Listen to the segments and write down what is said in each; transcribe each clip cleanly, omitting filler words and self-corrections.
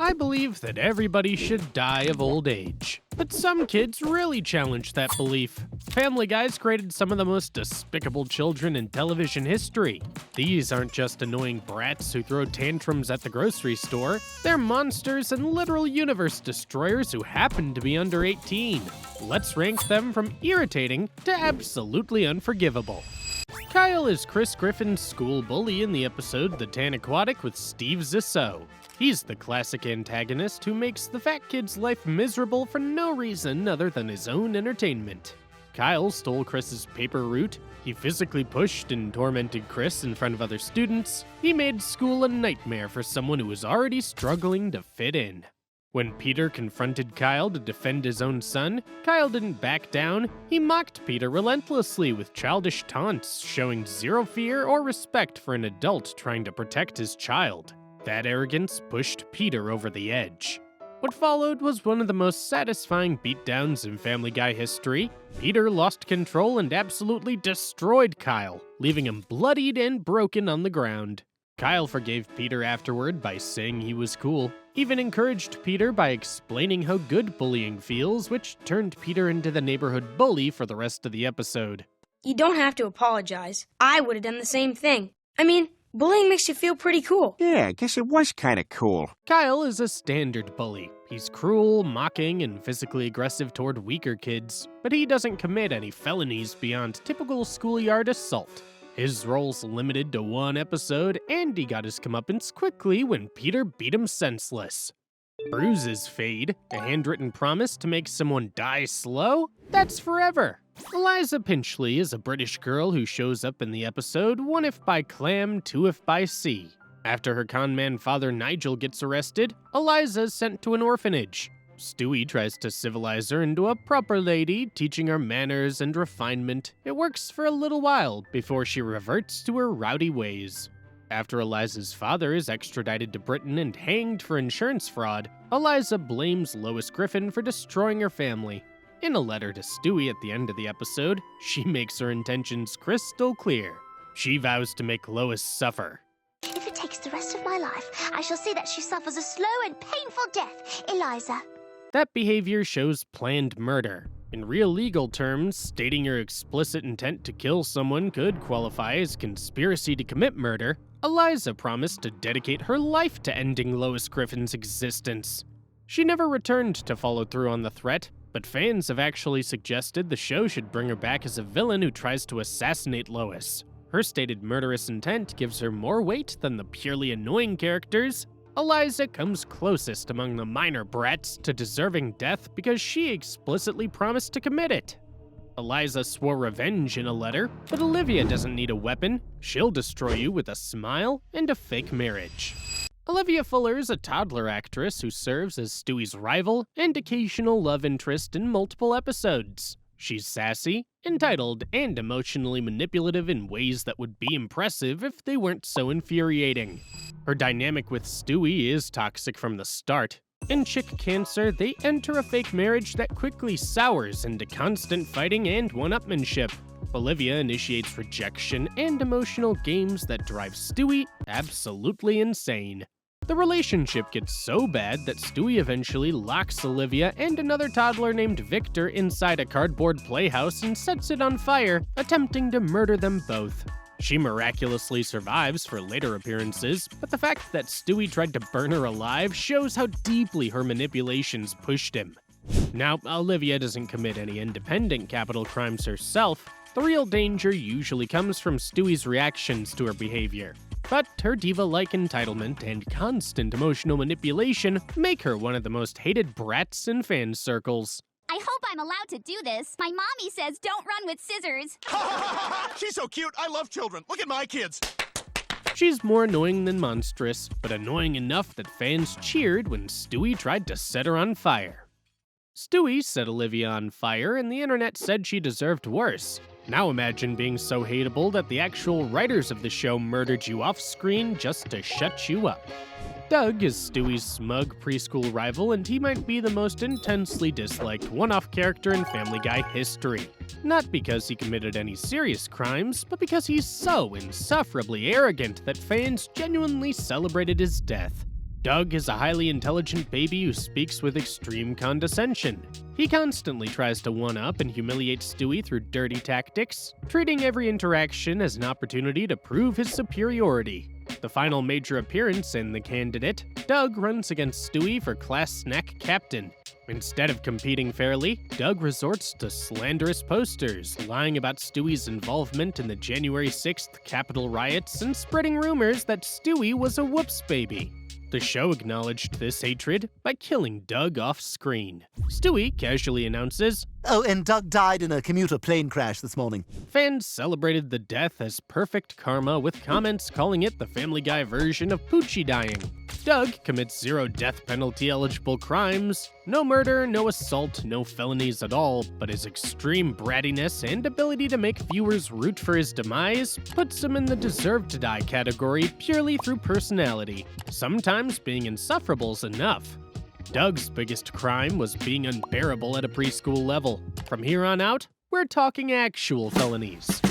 I believe that everybody should die of old age. But some kids really challenge that belief. Family Guy's created some of the most despicable children in television history. These aren't just annoying brats who throw tantrums at the grocery store. They're monsters and literal universe destroyers who happen to be under 18. Let's rank them from irritating to absolutely unforgivable. Kyle is Chris Griffin's school bully in the episode The Tan Aquatic with Steve Zissou. He's the classic antagonist who makes the fat kid's life miserable for no reason other than his own entertainment. Kyle stole Chris's paper route, he physically pushed and tormented Chris in front of other students, he made school a nightmare for someone who was already struggling to fit in. When Peter confronted Kyle to defend his own son, Kyle didn't back down. He mocked Peter relentlessly with childish taunts, showing zero fear or respect for an adult trying to protect his child. That arrogance pushed Peter over the edge. What followed was one of the most satisfying beatdowns in Family Guy history. Peter lost control and absolutely destroyed Kyle, leaving him bloodied and broken on the ground. Kyle forgave Peter afterward by saying he was cool, even encouraged Peter by explaining how good bullying feels, which turned Peter into the neighborhood bully for the rest of the episode. You don't have to apologize. I would have done the same thing. I mean, bullying makes you feel pretty cool. Yeah, I guess it was kind of cool. Kyle is a standard bully. He's cruel, mocking, and physically aggressive toward weaker kids, but he doesn't commit any felonies beyond typical schoolyard assault. His role's limited to one episode, and he got his comeuppance quickly when Peter beat him senseless. Bruises fade, a handwritten promise to make someone die slow? That's forever. Eliza Pinchley is a British girl who shows up in the episode, one if by clam, two if by sea. After her conman father Nigel gets arrested, Eliza's sent to an orphanage. Stewie tries to civilize her into a proper lady, teaching her manners and refinement. It works for a little while before she reverts to her rowdy ways. After Eliza's father is extradited to Britain and hanged for insurance fraud, Eliza blames Lois Griffin for destroying her family. In a letter to Stewie at the end of the episode, she makes her intentions crystal clear. She vows to make Lois suffer. If it takes the rest of my life, I shall see that she suffers a slow and painful death, Eliza. That behavior shows planned murder. In real legal terms, stating your explicit intent to kill someone could qualify as conspiracy to commit murder. Eliza promised to dedicate her life to ending Lois Griffin's existence. She never returned to follow through on the threat, but fans have actually suggested the show should bring her back as a villain who tries to assassinate Lois. Her stated murderous intent gives her more weight than the purely annoying characters. Eliza comes closest among the minor brats to deserving death because she explicitly promised to commit it. Eliza swore revenge in a letter, but Olivia doesn't need a weapon. She'll destroy you with a smile and a fake marriage. Olivia Fuller is a toddler actress who serves as Stewie's rival and occasional love interest in multiple episodes. She's sassy, entitled, and emotionally manipulative in ways that would be impressive if they weren't so infuriating. Her dynamic with Stewie is toxic from the start. In Chick Cancer, they enter a fake marriage that quickly sours into constant fighting and one-upmanship. Olivia initiates rejection and emotional games that drive Stewie absolutely insane. The relationship gets so bad that Stewie eventually locks Olivia and another toddler named Victor inside a cardboard playhouse and sets it on fire, attempting to murder them both. She miraculously survives for later appearances, but the fact that Stewie tried to burn her alive shows how deeply her manipulations pushed him. Now, Olivia doesn't commit any independent capital crimes herself. The real danger usually comes from Stewie's reactions to her behavior. But her diva-like entitlement and constant emotional manipulation make her one of the most hated brats in fan circles. I hope I'm allowed to do this. My mommy says don't run with scissors. She's so cute. I love children. Look at my kids. She's more annoying than monstrous, but annoying enough that fans cheered when Stewie tried to set her on fire. Stewie set Olivia on fire, and the internet said she deserved worse. Now imagine being so hateable that the actual writers of the show murdered you off-screen just to shut you up. Doug is Stewie's smug preschool rival, and he might be the most intensely disliked one-off character in Family Guy history. Not because he committed any serious crimes, but because he's so insufferably arrogant that fans genuinely celebrated his death. Doug is a highly intelligent baby who speaks with extreme condescension. He constantly tries to one-up and humiliate Stewie through dirty tactics, treating every interaction as an opportunity to prove his superiority. The final major appearance in The Candidate, Doug runs against Stewie for Class Snack Captain. Instead of competing fairly, Doug resorts to slanderous posters, lying about Stewie's involvement in the January 6th Capitol riots and spreading rumors that Stewie was a whoops baby. The show acknowledged this hatred by killing Doug off-screen. Stewie casually announces, "Oh, and Doug died in a commuter plane crash this morning." Fans celebrated the death as perfect karma with comments calling it the Family Guy version of Poochie dying. Doug commits 0 death penalty eligible crimes, no murder, no assault, no felonies at all, but his extreme brattiness and ability to make viewers root for his demise puts him in the deserve to die category purely through personality. Sometimes being insufferable's enough. Doug's biggest crime was being unbearable at a preschool level. From here on out, we're talking actual felonies.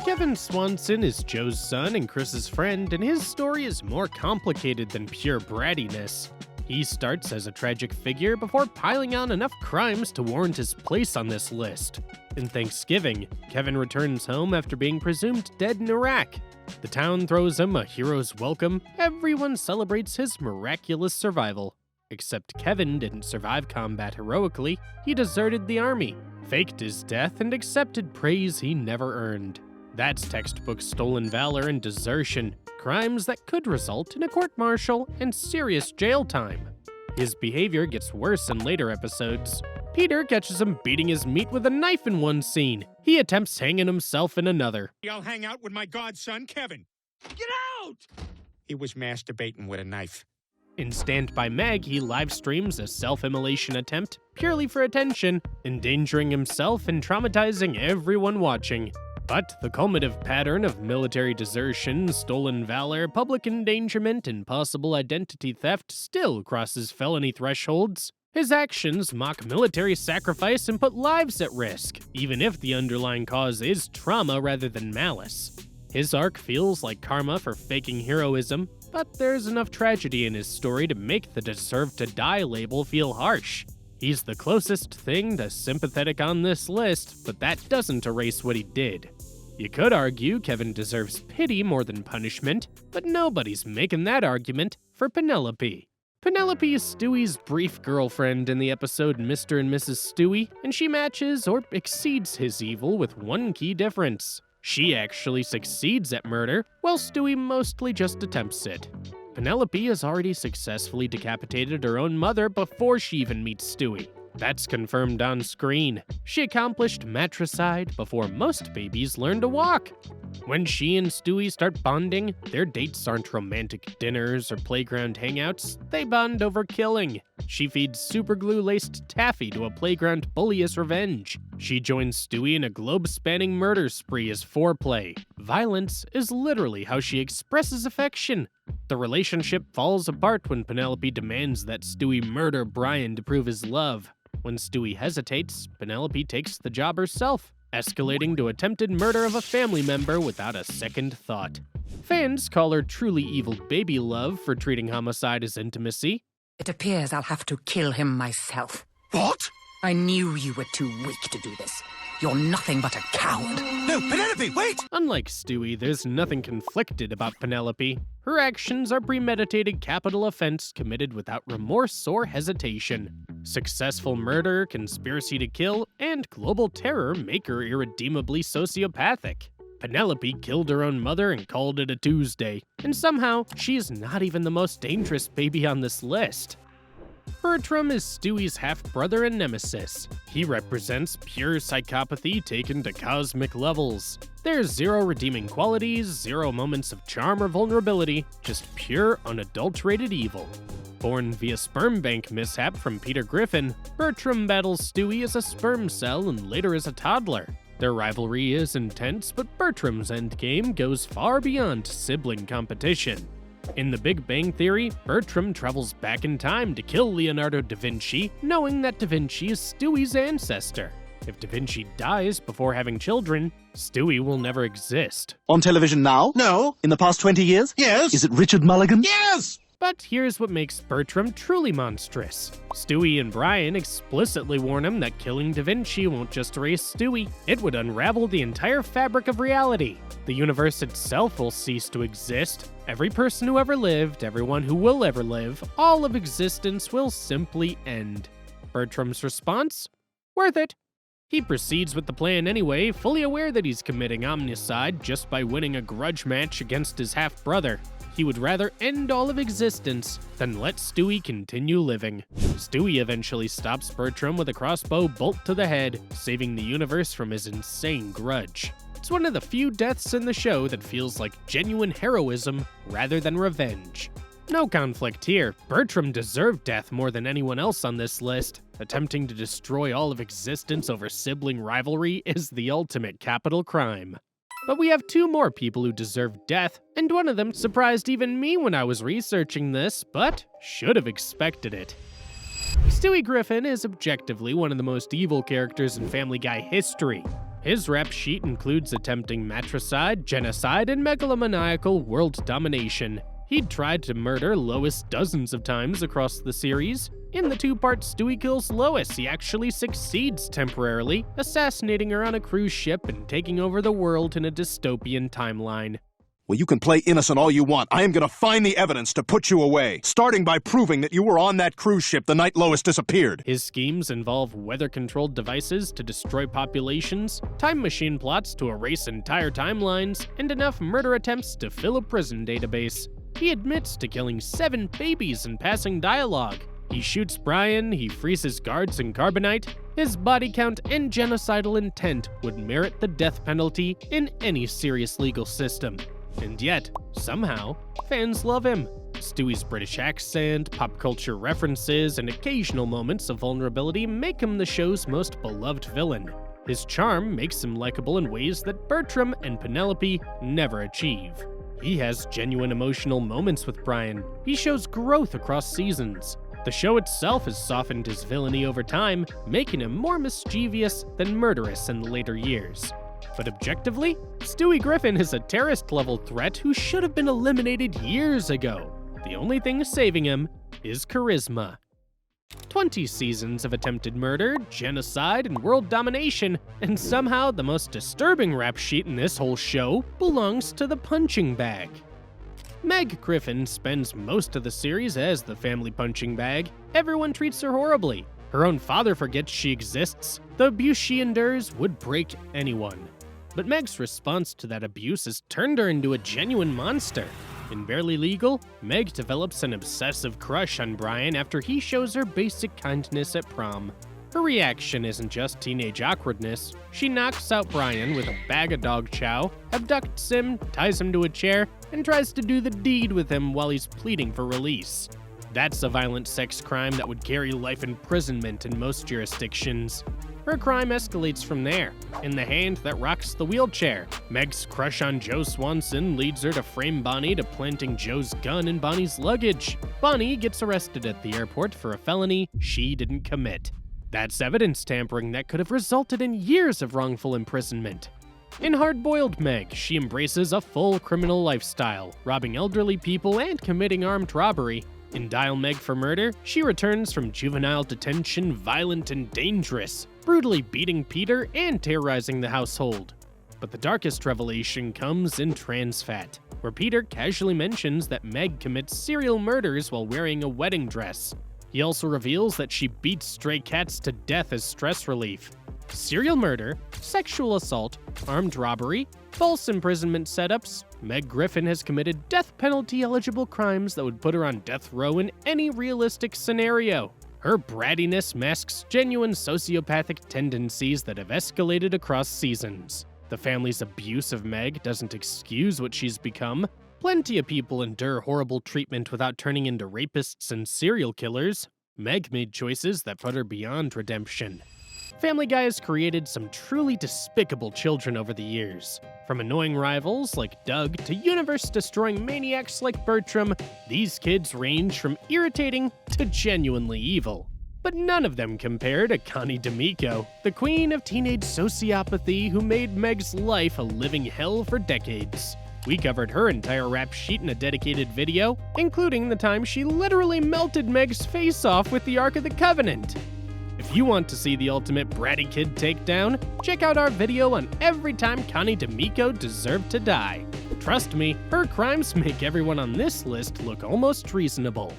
Kevin Swanson is Joe's son and Chris's friend, and his story is more complicated than pure brattiness. He starts as a tragic figure before piling on enough crimes to warrant his place on this list. In Thanksgiving, Kevin returns home after being presumed dead in Iraq. The town throws him a hero's welcome. Everyone celebrates his miraculous survival. Except Kevin didn't survive combat heroically. He deserted the army, faked his death, and accepted praise he never earned. That's textbook stolen valor and desertion, crimes that could result in a court-martial and serious jail time. His behavior gets worse in later episodes. Peter catches him beating his meat with a knife in one scene. He attempts hanging himself in another. I'll hang out with my godson, Kevin. Get out! He was masturbating with a knife. In Stand By Meg, he live-streams a self-immolation attempt purely for attention, endangering himself and traumatizing everyone watching. But the culminative pattern of military desertion, stolen valor, public endangerment, and possible identity theft still crosses felony thresholds. His actions mock military sacrifice and put lives at risk, even if the underlying cause is trauma rather than malice. His arc feels like karma for faking heroism, but there's enough tragedy in his story to make the deserve to die label feel harsh. He's the closest thing to sympathetic on this list, but that doesn't erase what he did. You could argue Kevin deserves pity more than punishment, but nobody's making that argument for Penelope. Penelope is Stewie's brief girlfriend in the episode Mr. and Mrs. Stewie, and she matches or exceeds his evil with one key difference. She actually succeeds at murder, while Stewie mostly just attempts it. Penelope has already successfully decapitated her own mother before she even meets Stewie. That's confirmed on screen. She accomplished matricide before most babies learn to walk. When she and Stewie start bonding, their dates aren't romantic dinners or playground hangouts, they bond over killing. She feeds superglue-laced taffy to a playground bully as revenge. She joins Stewie in a globe-spanning murder spree as foreplay. Violence is literally how she expresses affection. The relationship falls apart when Penelope demands that Stewie murder Brian to prove his love. When Stewie hesitates, Penelope takes the job herself, escalating to attempted murder of a family member without a second thought. Fans call her truly evil baby love for treating homicide as intimacy. It appears I'll have to kill him myself. What? I knew you were too weak to do this. You're nothing but a coward. No, Penelope, wait! Unlike Stewie, there's nothing conflicted about Penelope. Her actions are premeditated capital offense committed without remorse or hesitation. Successful murder, conspiracy to kill, and global terror make her irredeemably sociopathic. Penelope killed her own mother and called it a Tuesday, and somehow, she's not even the most dangerous baby on this list. Bertram is Stewie's half-brother and nemesis. He represents pure psychopathy taken to cosmic levels. There's 0 redeeming qualities, 0 moments of charm or vulnerability, just pure, unadulterated evil. Born via sperm bank mishap from Peter Griffin, Bertram battles Stewie as a sperm cell and later as a toddler. Their rivalry is intense, but Bertram's endgame goes far beyond sibling competition. In The Big Bang Theory, Bertram travels back in time to kill Leonardo da Vinci, knowing that da Vinci is Stewie's ancestor. If da Vinci dies before having children, Stewie will never exist. On television now? No. In the past 20 years? Yes. Is it Richard Mulligan? Yes! But here's what makes Bertram truly monstrous. Stewie and Brian explicitly warn him that killing Da Vinci won't just erase Stewie, it would unravel the entire fabric of reality. The universe itself will cease to exist. Every person who ever lived, everyone who will ever live, all of existence will simply end. Bertram's response? Worth it. He proceeds with the plan anyway, fully aware that he's committing omnicide just by winning a grudge match against his half-brother. He would rather end all of existence than let Stewie continue living. Stewie eventually stops Bertram with a crossbow bolt to the head, saving the universe from his insane grudge. It's one of the few deaths in the show that feels like genuine heroism rather than revenge. No conflict here. Bertram deserved death more than anyone else on this list. Attempting to destroy all of existence over sibling rivalry is the ultimate capital crime. But we have two more people who deserve death, and one of them surprised even me when I was researching this, but should have expected it. Stewie Griffin is objectively one of the most evil characters in Family Guy history. His rap sheet includes attempting matricide, genocide, and megalomaniacal world domination. He'd tried to murder Lois dozens of times across the series. In the two-part Stewie Kills Lois, he actually succeeds temporarily, assassinating her on a cruise ship and taking over the world in a dystopian timeline. Well, you can play innocent all you want. I am going to find the evidence to put you away, starting by proving that you were on that cruise ship the night Lois disappeared. His schemes involve weather-controlled devices to destroy populations, time machine plots to erase entire timelines, and enough murder attempts to fill a prison database. He admits to killing 7 babies and passing dialogue. He shoots Brian, he freezes guards in carbonite. His body count and genocidal intent would merit the death penalty in any serious legal system. And yet, somehow, fans love him. Stewie's British accent, pop culture references, and occasional moments of vulnerability make him the show's most beloved villain. His charm makes him likable in ways that Bertram and Penelope never achieve. He has genuine emotional moments with Brian. He shows growth across seasons. The show itself has softened his villainy over time, making him more mischievous than murderous in the later years. But objectively, Stewie Griffin is a terrorist-level threat who should have been eliminated years ago. The only thing saving him is charisma. 20 seasons of attempted murder, genocide, and world domination, and somehow the most disturbing rap sheet in this whole show belongs to the punching bag. Meg Griffin spends most of the series as the family punching bag. Everyone treats her horribly. Her own father forgets she exists. The abuse she endures would break anyone. But Meg's response to that abuse has turned her into a genuine monster. In Barely Legal, Meg develops an obsessive crush on Brian after he shows her basic kindness at prom. Her reaction isn't just teenage awkwardness. She knocks out Brian with a bag of dog chow, abducts him, ties him to a chair, and tries to do the deed with him while he's pleading for release. That's a violent sex crime that would carry life imprisonment in most jurisdictions. Her crime escalates from there, in the hand that rocks the wheelchair. Meg's crush on Joe Swanson leads her to frame Bonnie to planting Joe's gun in Bonnie's luggage. Bonnie gets arrested at the airport for a felony she didn't commit. That's evidence tampering that could have resulted in years of wrongful imprisonment. In Hard-Boiled Meg, she embraces a full criminal lifestyle, robbing elderly people and committing armed robbery. In Dial Meg for Murder, she returns from juvenile detention violent and dangerous, brutally beating Peter and terrorizing the household. But the darkest revelation comes in Trans Fat, where Peter casually mentions that Meg commits serial murders while wearing a wedding dress. He also reveals that she beats stray cats to death as stress relief. Serial murder, sexual assault, armed robbery, false imprisonment setups, Meg Griffin has committed death penalty-eligible crimes that would put her on death row in any realistic scenario. Her brattiness masks genuine sociopathic tendencies that have escalated across seasons. The family's abuse of Meg doesn't excuse what she's become. Plenty of people endure horrible treatment without turning into rapists and serial killers. Meg made choices that put her beyond redemption. Family Guy has created some truly despicable children over the years. From annoying rivals like Doug to universe-destroying maniacs like Bertram, these kids range from irritating to genuinely evil. But none of them compare to Connie D'Amico, the queen of teenage sociopathy who made Meg's life a living hell for decades. We covered her entire rap sheet in a dedicated video, including the time she literally melted Meg's face off with the Ark of the Covenant. If you want to see the ultimate bratty kid takedown, check out our video on every time Connie D'Amico deserved to die. Trust me, her crimes make everyone on this list look almost reasonable.